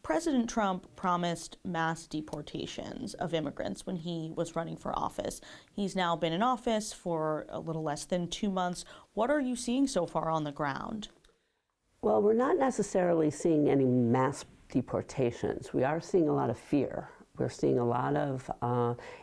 President Trump promised mass deportations of immigrants when he was running for office. He's now been in office for a little less than 2 months. What are you seeing so far on the ground? Well, we're not necessarily seeing any mass deportations. We are seeing a lot of fear. We're seeing a lot of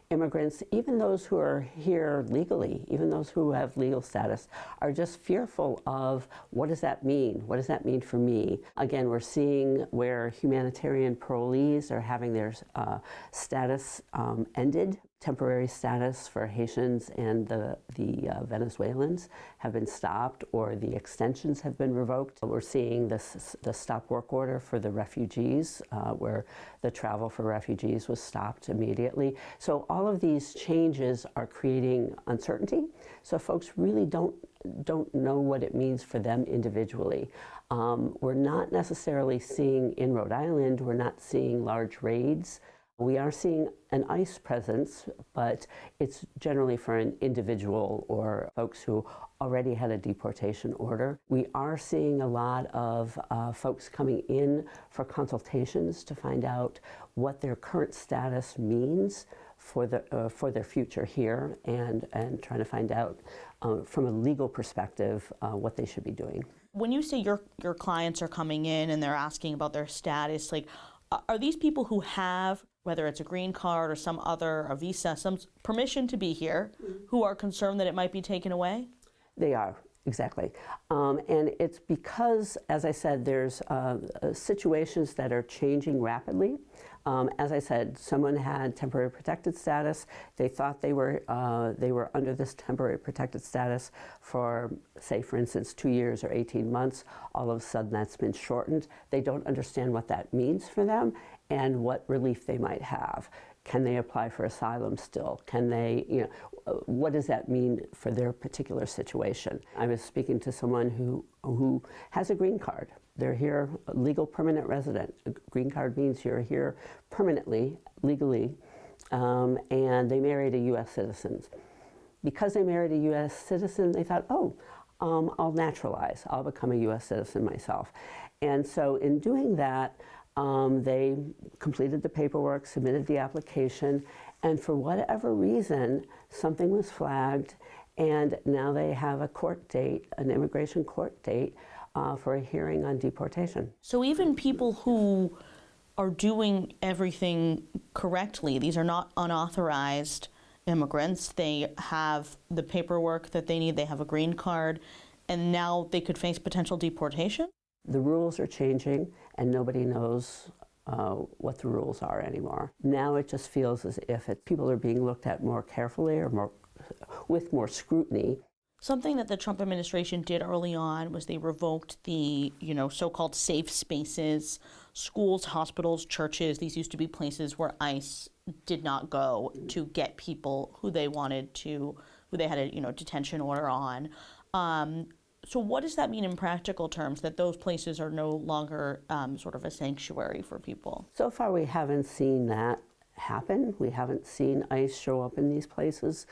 immigrants, even those who are here legally, even those who have legal status, are just fearful of what does that mean? What does that mean for me? Again, we're seeing where humanitarian parolees are having their status ended. Temporary status for Haitians and the Venezuelans have been stopped, or the extensions have been revoked. We're seeing the stop work order for the refugees, where the travel for refugees was stopped immediately. So all of these changes are creating uncertainty. So folks really don't know what it means for them individually. We're not necessarily seeing in Rhode Island, we're not seeing large raids. We are seeing an ICE presence, but it's generally for an individual or folks who already had a deportation order. We are seeing a lot of folks coming in for consultations to find out what their current status means for their future here, and trying to find out from a legal perspective what they should be doing. When you say your clients are coming in and they're asking about their status, like, are these people who have, whether it's a green card or some other, a visa, some permission to be here, who are concerned that it might be taken away? They are, exactly. And it's because, as I said, there's situations that are changing rapidly. As I said, someone had temporary protected status. They thought they were under this temporary protected status for, say, for instance, 2 years or 18 months. All of a sudden, that's been shortened. They don't understand what that means for them and what relief they might have. Can they apply for asylum still? Can they, what does that mean for their particular situation? I was speaking to someone who has a green card. They're here, a legal permanent resident. A green card means you're here permanently, legally, and they married a U.S. citizen. Because they married a U.S. citizen, they thought, I'll naturalize. I'll become a U.S. citizen myself. And so in doing that, they completed the paperwork, submitted the application, and for whatever reason, something was flagged, and now they have a court date, an immigration court date, for a hearing on deportation. So even people who are doing everything correctly, these are not unauthorized immigrants, they have the paperwork that they need, they have a green card, and now they could face potential deportation? The rules are changing, and nobody knows what the rules are anymore. Now it just feels as if people are being looked at more carefully or with more scrutiny. Something that the Trump administration did early on was they revoked the, so-called safe spaces, schools, hospitals, churches. These used to be places where ICE did not go to get people who they wanted to, who they had a, detention order on. So what does that mean in practical terms, that those places are no longer sort of a sanctuary for people? So far, we haven't seen that happen. We haven't seen ICE show up in these places.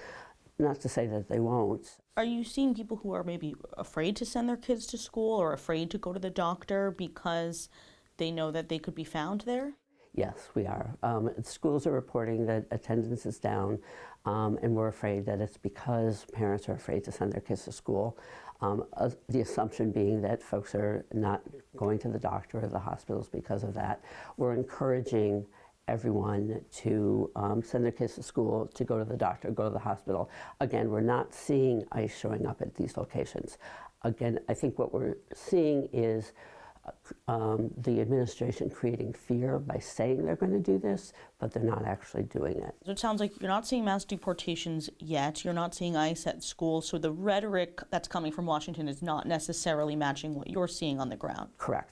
Not to say that they won't. Are you seeing people who are maybe afraid to send their kids to school or afraid to go to the doctor because they know that they could be found there? Yes, we are. Schools are reporting that attendance is down, and we're afraid that it's because parents are afraid to send their kids to school. The assumption being that folks are not going to the doctor or the hospitals because of that. We're encouraging everyone to send their kids to school, to go to the doctor, go to the hospital. Again, we're not seeing ICE showing up at these locations. Again, I think what we're seeing is the administration creating fear by saying they're going to do this, but they're not actually doing it. So it sounds like you're not seeing mass deportations yet. You're not seeing ICE at school. So the rhetoric that's coming from Washington is not necessarily matching what you're seeing on the ground. Correct.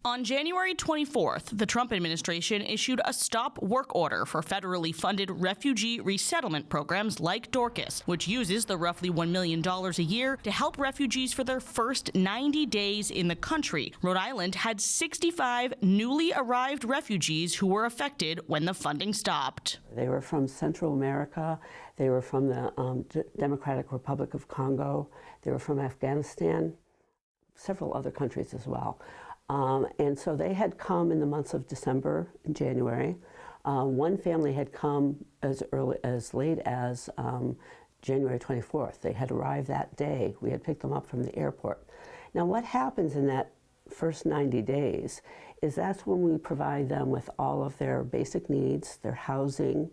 On January 24th, the Trump administration issued a stop work order for federally funded refugee resettlement programs like Dorcas, which uses the roughly $1 million a year to help refugees for their first 90 days in the country. Rhode Island had 65 newly arrived refugees who were affected when the funding stopped. They were from Central America. They were from the Democratic Republic of Congo. They were from Afghanistan, several other countries as well. And so they had come in the months of December and January. One family had come as late as January 24th. They had arrived that day. We had picked them up from the airport. Now what happens in that first 90 days is that's when we provide them with all of their basic needs, their housing.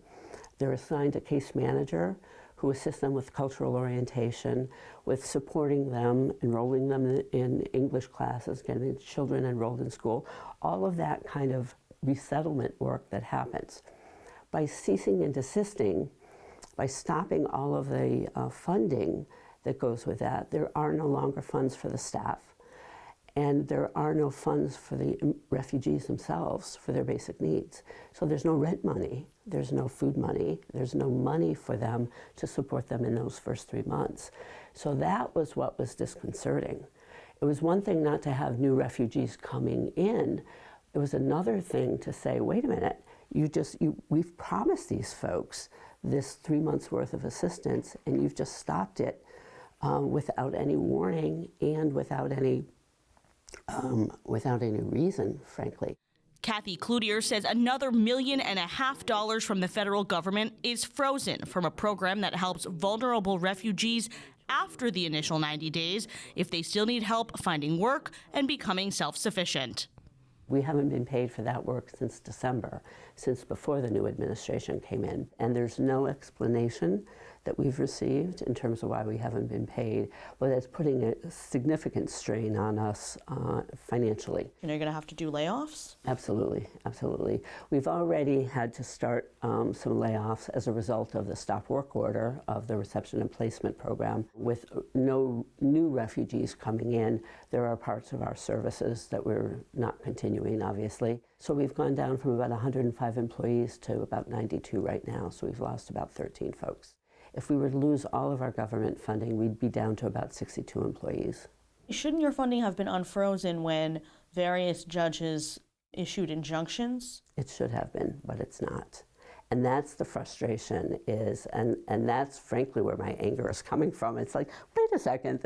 They're assigned a case manager who assists them with cultural orientation, with supporting them, enrolling them in English classes, getting children enrolled in school, all of that kind of resettlement work that happens. By ceasing and desisting, by stopping all of the funding that goes with that, there are no longer funds for the staff, and there are no funds for the refugees themselves for their basic needs. So there's no rent money, there's no food money, there's no money for them to support them in those first 3 months. So that was what was disconcerting. It was one thing not to have new refugees coming in. It was another thing to say, wait a minute, we've promised these folks this 3 months worth of assistance, and you've just stopped it without any warning and without any reason, frankly. Kathy Cloutier says another $1.5 million from the federal government is frozen from a program that helps vulnerable refugees after the initial 90 days if they still need help finding work and becoming self-sufficient. We haven't been paid for that work since December, since before the new administration came in. And there's no explanation that we've received in terms of why we haven't been paid, but it's putting a significant strain on us financially. And you're going to have to do layoffs? Absolutely, absolutely. We've already had to start some layoffs as a result of the stop work order of the reception and placement program. With no new refugees coming in, there are parts of our services that we're not continuing, obviously. So we've gone down from about 105 employees to about 92 right now, so we've lost about 13 folks. If we were to lose all of our government funding, we'd be down to about 62 employees. Shouldn't your funding have been unfrozen when various judges issued injunctions? It should have been, but it's not. And that's the frustration is, and that's frankly where my anger is coming from. It's like, wait a second,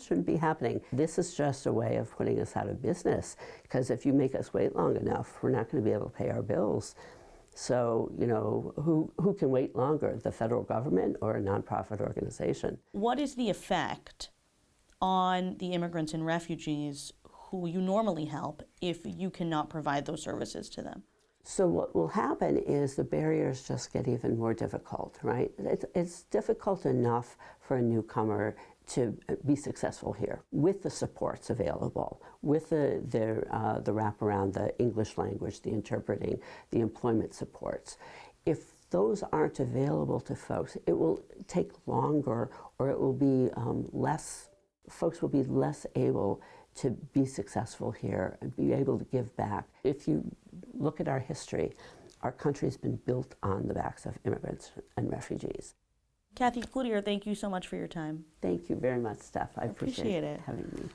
shouldn't be happening. This is just a way of putting us out of business, because if you make us wait long enough, we're not going to be able to pay our bills. So, who can wait longer, the federal government or a nonprofit organization? What is the effect on the immigrants and refugees who you normally help if you cannot provide those services to them? So what will happen is the barriers just get even more difficult, right? It's difficult enough for a newcomer to be successful here with the supports available, with the wraparound, the English language, the interpreting, the employment supports. If those aren't available to folks, it will take longer, or it will be folks will be less able to be successful here and be able to give back. If you look at our history, our country's been built on the backs of immigrants and refugees. Kathy Cloutier, thank you so much for your time. Thank you very much, Steph. I appreciate it. having me.